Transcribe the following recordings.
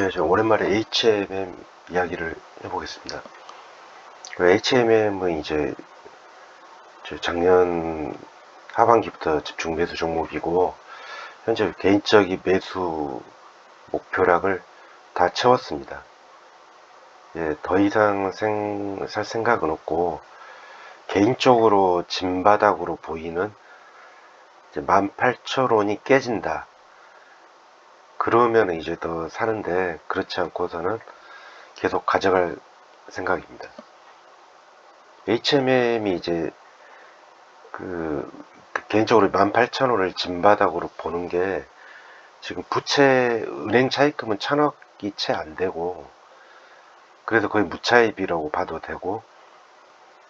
네, 저 오랜만에 HMM 이야기를 해보겠습니다. HMM은 이제 작년 하반기부터 집중 매수 종목이고, 현재 개인적인 매수 목표량을 다 채웠습니다. 더 이상 살 생각은 없고, 개인적으로 진바닥으로 보이는 18,000원이 깨진다. 그러면 이제 더 사는데, 그렇지 않고서는 계속 가져갈 생각입니다. HMM이 이제 개인적으로 18,000원을 진바닥으로 보는 게 지금 부채 은행 차입금은 1,000억이 채 안 되고, 그래서 거의 무차입이라고 봐도 되고,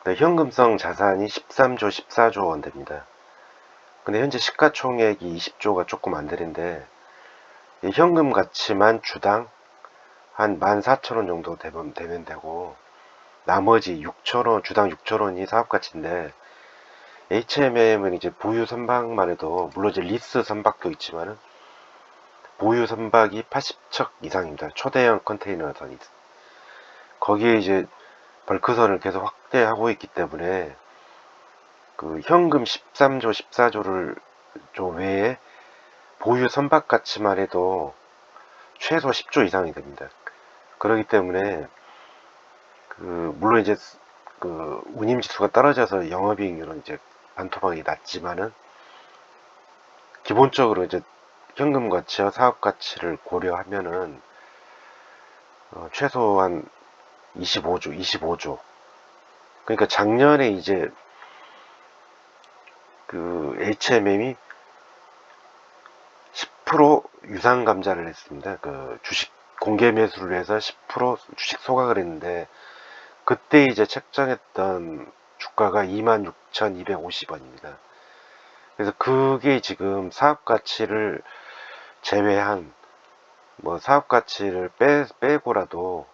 현금성 자산이 13조 14조 원 됩니다. 근데 현재 시가총액이 20조가 조금 안 되는데, 현금 가치만 주당 한 14,000원 정도 되면 되고, 나머지 6,000원, 주당 6,000원이 사업가치인데, HMM은 이제 보유 선박만 해도, 물론 이제 리스 선박도 있지만은, 보유 선박이 80척 이상입니다. 초대형 컨테이너선이. 거기에 이제 벌크선을 계속 확대하고 있기 때문에, 현금 13조, 14조를 외에 보유 선박 가치만 해도 최소 10조 이상이 됩니다. 그렇기 때문에, 물론 이제, 운임지수가 떨어져서 영업이익률은 이제 반토막이 낮지만은, 기본적으로 이제 현금 가치와 사업 가치를 고려하면은, 최소한 25조. 그러니까 작년에 이제 HMM이 10% 유상 감자를 했습니다. 주식 공개 매수를 해서 10% 주식 소각을 했는데, 그때 이제 책정했던 주가가 26,250원입니다. 그래서 그게 지금 사업 가치를 제외한, 사업 가치를 빼고라도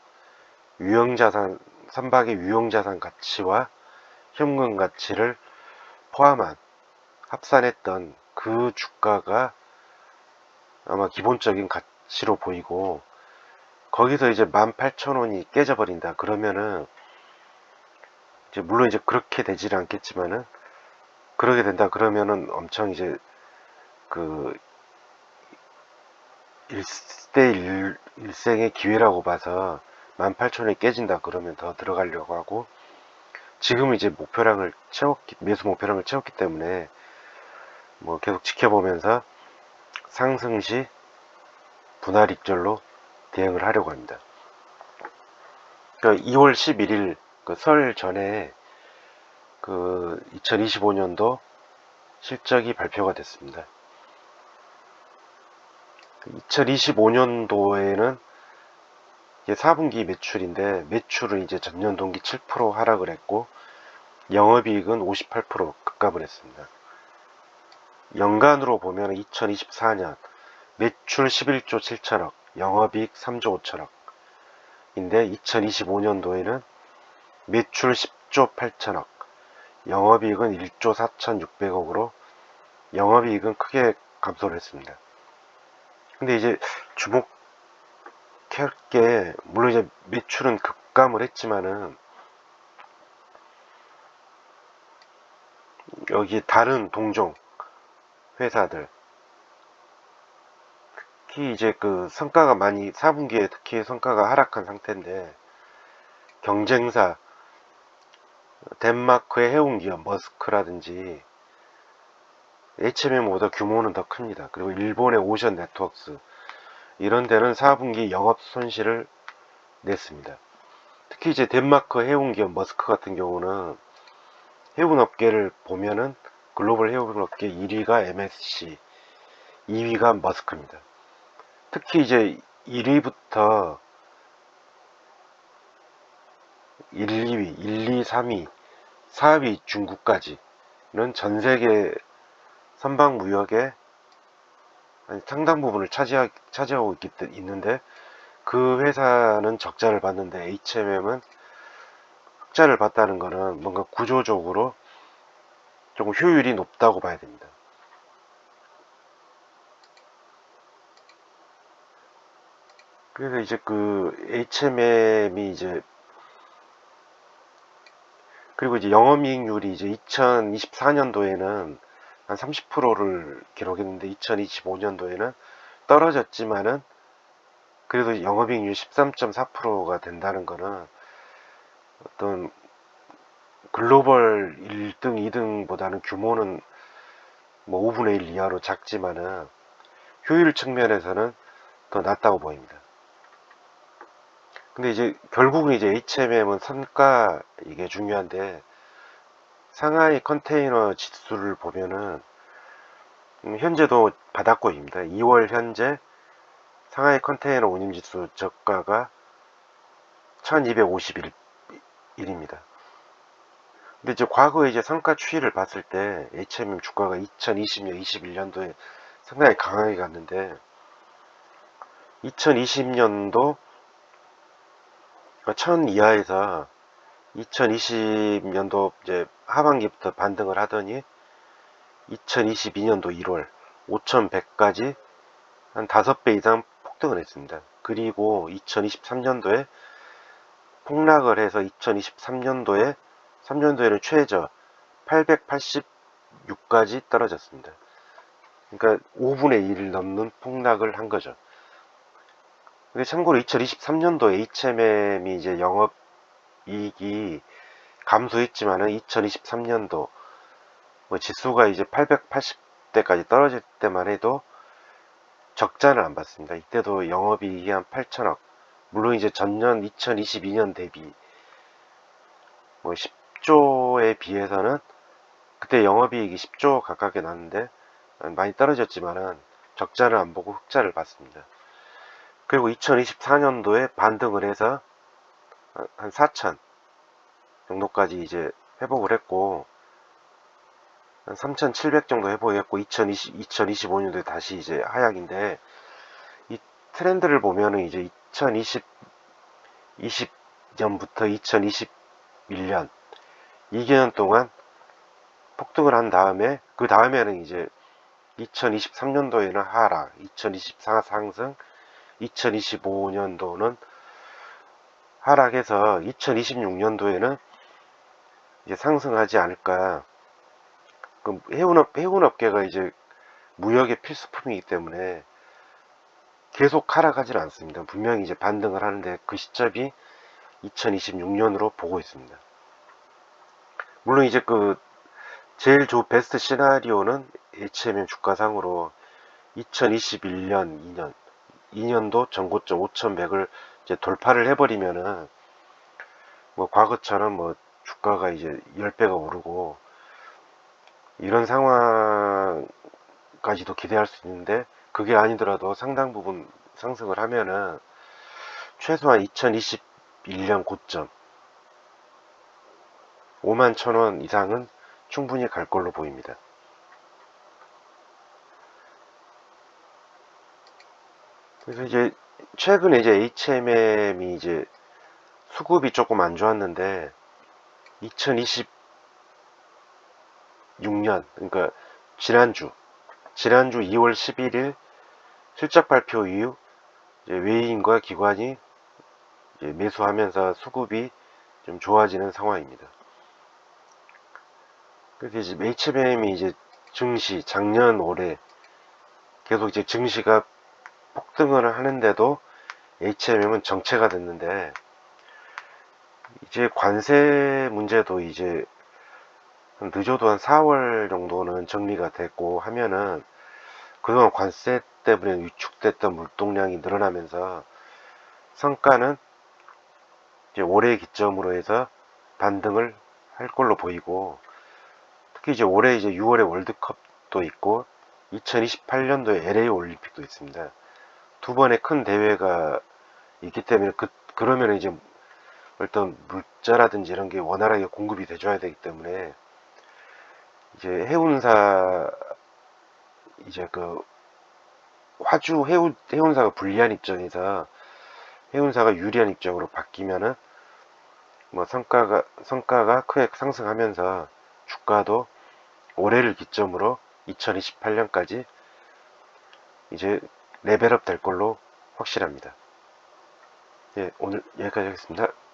유형자산, 선박의 유형자산 가치와 현금 가치를 포함한 합산했던 그 주가가 아마 기본적인 가치로 보이고, 거기서 이제 18,000원이 깨져버린다 그러면은, 이제 물론 이제 그렇게 되지는 않겠지만은, 그러게 된다 그러면은 엄청 이제 일생의 기회라고 봐서 18,000원이 깨진다 그러면 더 들어가려고 하고, 지금은 이제 매수 목표량을 채웠기 때문에 계속 지켜보면서 상승 시 분할 익절로 대응을 하려고 합니다. 2월 11일 설 전에 2025년도 실적이 발표가 됐습니다. 2025년도에는 4분기 매출인데, 매출은 이제 전년 동기 7% 하락을 했고, 영업이익은 58% 급감을 했습니다. 연간으로 보면 2024년 매출 11조 7천억, 영업이익 3조 5천억 인데, 2025년도에는 매출 10조 8천억, 영업이익은 1조 4,600억으로 영업이익은 크게 감소를 했습니다. 근데 이제 주목할 게, 물론 이제 매출은 급감을 했지만은, 여기 다른 동종 회사들, 특히 이제 성과가 4분기에 특히 성과가 하락한 상태인데, 경쟁사 덴마크의 해운기업 머스크라든지 HMM보다 규모는 더 큽니다. 그리고 일본의 오션 네트워크스, 이런 데는 4분기 영업 손실을 냈습니다. 특히 이제 덴마크 해운기업 머스크 같은 경우는, 해운업계를 보면은 글로벌 해운업계 1위가 MSC, 2위가 머스크입니다. 특히 이제 1위부터 1, 2위, 1, 2, 3위, 4위 중국까지는 전 세계 선박 무역의 상당 부분을 차지하고 있는데, 그 회사는 적자를 봤는데 HMM은 흑자를 봤다는 것은 뭔가 구조적으로 조금 효율이 높다고 봐야 됩니다. 그래서 이제 그 HMM이 이제, 그리고 이제 영업이익률이 이제 2024년도에는 한 30%를 기록했는데 2025년도에는 떨어졌지만은 그래도 영업이익률 13.4%가 된다는 거는 어떤 글로벌 1등, 2등보다는 규모는 뭐 5분의 1 이하로 작지만은 효율 측면에서는 더 낫다고 보입니다. 근데 이제 결국은 이제 HMM은 선가 이게 중요한데, 상하이 컨테이너 지수를 보면은 현재도 바닥권입니다. 2월 현재 상하이 컨테이너 운임지수 저가가 1251일입니다. 근데 이제 과거에 이제 성과 추이를 봤을 때 HMM 주가가 2020년, 21년도에 상당히 강하게 갔는데 2020년도 1000 이하에서 2020년도 이제 하반기부터 반등을 하더니 2022년도 1월 5100까지 한 5배 이상 폭등을 했습니다. 그리고 2023년도에 폭락을 해서 2023년도에 3년도에는 최저 886까지 떨어졌습니다. 그러니까 5분의 1을 넘는 폭락을 한 거죠. 근데 참고로 2023년도 HMM이 이제 영업이익이 감소했지만은 2023년도 뭐 지수가 이제 880대까지 떨어질 때만 해도 적자는 안 봤습니다. 이때도 영업이익이 한 8천억. 물론 이제 전년 2022년 대비 뭐 10조에 비해서는 그때 영업이익이 10조 가깝게 났는데 많이 떨어졌지만은 적자를 안 보고 흑자를 봤습니다. 그리고 2024년도에 반등을 해서 한 4천 정도까지 이제 회복을 했고 한 3,700 정도 회복했고 2025년도에 다시 이제 하락인데, 이 트렌드를 보면은 이제 2020년부터 2021년 2개년 동안 폭등을 한 다음에 그 다음에는 이제 2023년도에는 하락, 2024 상승, 2025년도는 하락해서 2026년도에는 이제 상승하지 않을까. 그 해운업계가 이제 무역의 필수품이기 때문에 계속 하락하지는 않습니다. 분명히 이제 반등을 하는데 그 시점이 2026년으로 보고 있습니다. 물론 이제 그 제일 베스트 시나리오는 HMM 주가상으로 2021년 2년도 전고점 5,100을 이제 돌파를 해버리면은 뭐 과거처럼 뭐 주가가 이제 10배가 오르고 이런 상황까지도 기대할 수 있는데, 그게 아니더라도 상당 부분 상승을 하면은 최소한 2021년 고점 51,000원 이상은 충분히 갈 걸로 보입니다. 그래서 이제 최근에 이제 HMM이 이제 수급이 조금 안 좋았는데 2026년, 그러니까 지난주 2월 11일 실적 발표 이후 이제 외인과 기관이 이제 매수하면서 수급이 좀 좋아지는 상황입니다. 그래서 이제 HMM이 이제 증시 작년 올해 계속 이제 증시가 폭등을 하는데도 HMM은 정체가 됐는데, 이제 관세 문제도 이제 늦어도 한 4월 정도는 정리가 됐고 하면은 그동안 관세 때문에 위축됐던 물동량이 늘어나면서 성과는 이제 올해 기점으로 해서 반등을 할 걸로 보이고, 특히 이제 올해 이제 6월에 월드컵도 있고 2028년도에 LA 올림픽도 있습니다. 두 번의 큰 대회가 있기 때문에 그러면 이제 어떤 물자라든지 이런 게 원활하게 공급이 돼줘야 되기 때문에 이제 해운사 이제 그 화주 해운사가 불리한 입장에서 해운사가 유리한 입장으로 바뀌면은 뭐 성과가 크게 상승하면서 주가도 올해를 기점으로 2028년까지 이제 레벨업 될 걸로 확실합니다. 예, 오늘 여기까지 하겠습니다.